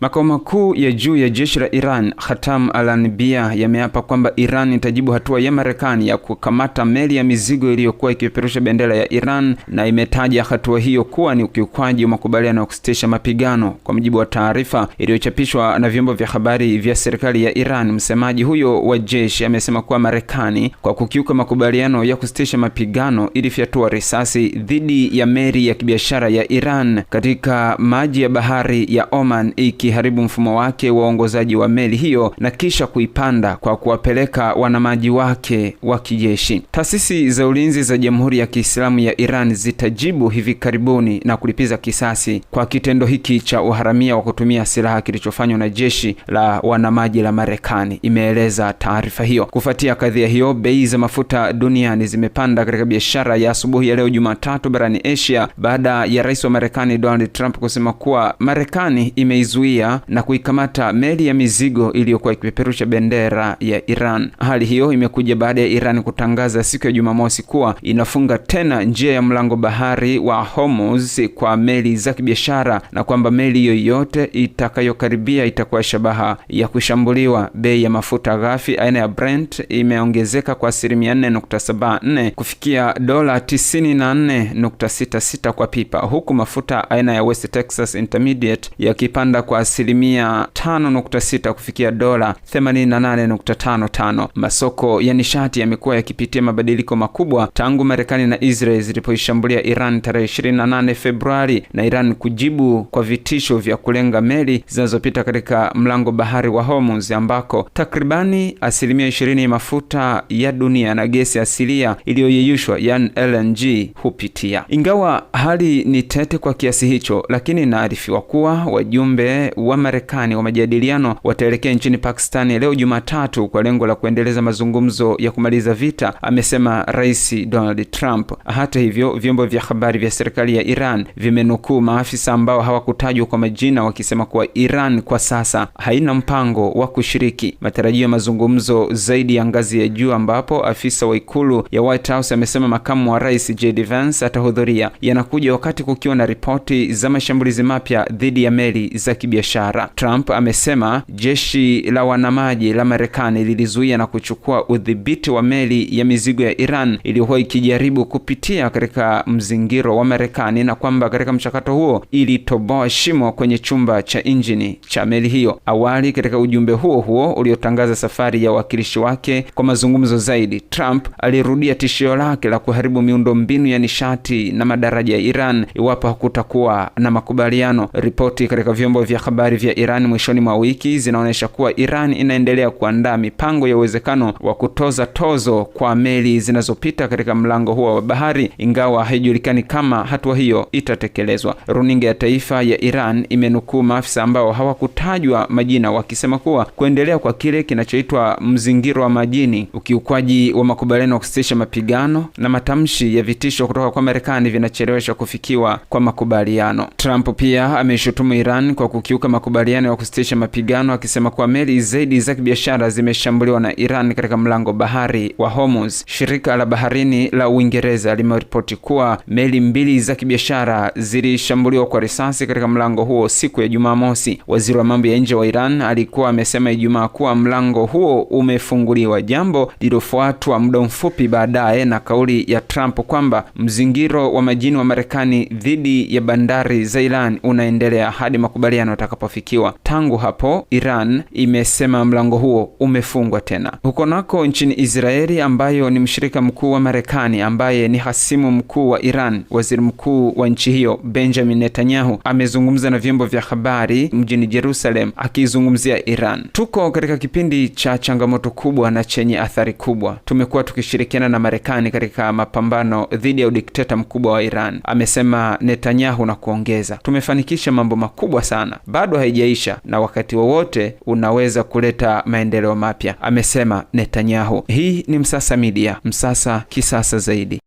Makao makuu ya juu ya jeshi la Iran, Khatam al-Anbiya, yameapa kwamba Iran itajibu hatua ya Marekani ya kukamata meli ya mizigo iliyokuwa ikipeperusha bendera ya Iran, na imetaja hatua hiyo kuwa ni ukiukwaji wa makubaliano ya kusitisha mapigano. Kwa mujibu wa taarifa iliyochapishwa na vyombo vya habari vya serikali ya Iran, msemaji huyo wa jeshi amesema kuwa Marekani, kwa kukiuka makubaliano ya kusitisha mapigano, ilifyatua risasi dhidi ya meli ya kibiashara ya Iran katika maji ya bahari ya Oman, haribu mfumo wake wa uongozaji wa meli hiyo na kisha kuipanda kwa kuwapeleka wanamaji wake wa kijeshi. Taasisi za ulinzi za Jamhuri ya Kiislamu ya Iran zitajibu hivi karibuni na kulipiza kisasi kwa kitendo hiki cha uharamia wa kutumia silaha kilichofanywa na jeshi la wanamaji la Marekani, imeeleza taarifa hiyo. Kufuatia kadhia hiyo, bei za mafuta duniani zimepanda katika biashara ya asubuhi ya leo Jumatatu barani Asia, baada ya rais wa Marekani Donald Trump kusema kuwa Marekani imeizuia na kuikamata meli ya mizigo iliyokuwa ikipeperusha bendera ya Iran. Hali hiyo imekuja baada ya Iran kutangaza siku ya Jumamosi kuwa inafunga tena njia ya mlango bahari wa Hormuz kwa meli za kibiashara, na kwamba meli yoyote itakayokaribia itakuwa shabaha ya kushambuliwa. Bei ya mafuta ghafi aina ya Brent imeongezeka kwa 4.74 kufikia dola 94.66 kwa pipa, huku mafuta aina ya West Texas Intermediate yakipanda kwa 5.6 kufikia dola 88.55. Masoko ya nishati yamekuwa yakipitia mabadiliko makubwa tangu Marekani na Israel zilipoishambulia Iran tarehe 28 Februari, na Iran kujibu kwa vitisho vya kulenga meli zinazopita katika mlango bahari wa Hormuz, ambako takribani 20% ya mafuta ya dunia na gesi asilia iliyoyeyushwa yani LNG hupitia. Ingawa hali ni tete kwa kiasi hicho, lakini inaarifiwa kuwa wajumbe wa Marekani wa majadiliano wataelekea nchini Pakistani leo Jumatatu kwa lengo la kuendeleza mazungumzo ya kumaliza vita, amesema Rais Donald Trump. Hata hivyo, vyombo vya habari vya serikali ya Iran vimenukuu maafisa ambao hawakutajwa kwa majina wakisema kuwa Iran kwa sasa haina mpango wa kushiriki. Matarajio ya mazungumzo zaidi ya ngazi ya juu, ambapo afisa wa ikulu ya White House amesema makamu wa rais JD Vance atahudhuria, yanakuja wakati kukiwa na ripoti za mashambulizi mapya dhidi ya meli za kibiashara. Trump amesema jeshi la wanamaji la Marekani lilizuia na kuchukua udhibiti wa meli ya mizigo ya Iran iliyokuwa ikijaribu kupitia katika mzingiro wa Marekani, na kwamba katika mchakato huo ilitoboa shimo kwenye chumba cha injini cha meli hiyo. Awali, katika ujumbe huo uliotangaza safari ya wakilishi wake kwa mazungumzo zaidi, Trump alirudia tishio lake la kuharibu miundombinu ya nishati na madaraja ya Iran iwapo hakutakuwa na makubaliano. Ripoti katika vyombo vya habari vya Iran mwishoni mwa wiki zinaonyesha kuwa Iran inaendelea kuandaa mipango ya uwezekano wa kutoza tozo kwa meli zinazopita katika mlango huo wa bahari, ingawa haijulikani kama hatua hiyo itatekelezwa. Runinga ya taifa ya Iran imenukuu maafisa ambao hawakutajwa majina wakisema kuwa kuendelea kwa kile kinachoitwa mzingiro wa majini, ukiukwaji wa makubaliano ya kusitisha mapigano na matamshi ya vitisho kutoka kwa Marekani vinachelewesha kufikiwa kwa makubaliano. Trump pia ameshutumu Iran kwa kukiuka makubaliano ya kusitisha mapigano, akisema kuwa meli zaidi za kibiashara zimeshambuliwa na Iran katika mlango bahari wa Hormuz. Shirika la baharini la Uingereza limeripoti kuwa meli 2 za kibiashara zilishambuliwa kwa risasi katika mlango huo siku ya Jumamosi. Waziri wa mambo ya nje wa Iran alikuwa amesema Ijumaa kuwa mlango huo umefunguliwa, jambo lilofuatwa muda mfupi baadaye na kauli ya Trump kwamba mzingiro wa majini wa Marekani dhidi ya bandari za Iran unaendelea hadi makubaliano yatakapofikiwa. Tangu hapo, Iran imesema mlango huo umefungwa tena. Huko nako nchini Israeli, ambayo ni mshirika mkuu wa Marekani ambaye ni hasimu mkuu wa Iran, waziri mkuu wa nchi hiyo Benjamin Netanyahu amezungumza na vyombo vya habari mjini Jerusalem akizungumzia Iran. Tuko katika kipindi cha changamoto kubwa na chenye athari kubwa. Tumekuwa tukishirikiana na Marekani katika mapambano dhidi ya udikteta mkubwa wa Iran, amesema Netanyahu, na kuongeza, tumefanikisha mambo makubwa sana, bado haijaisha na wakati wowote unaweza kuleta maendeleo mapya, amesema Netanyahu. Hii ni Msasa Media, Msasa kisasa zaidi.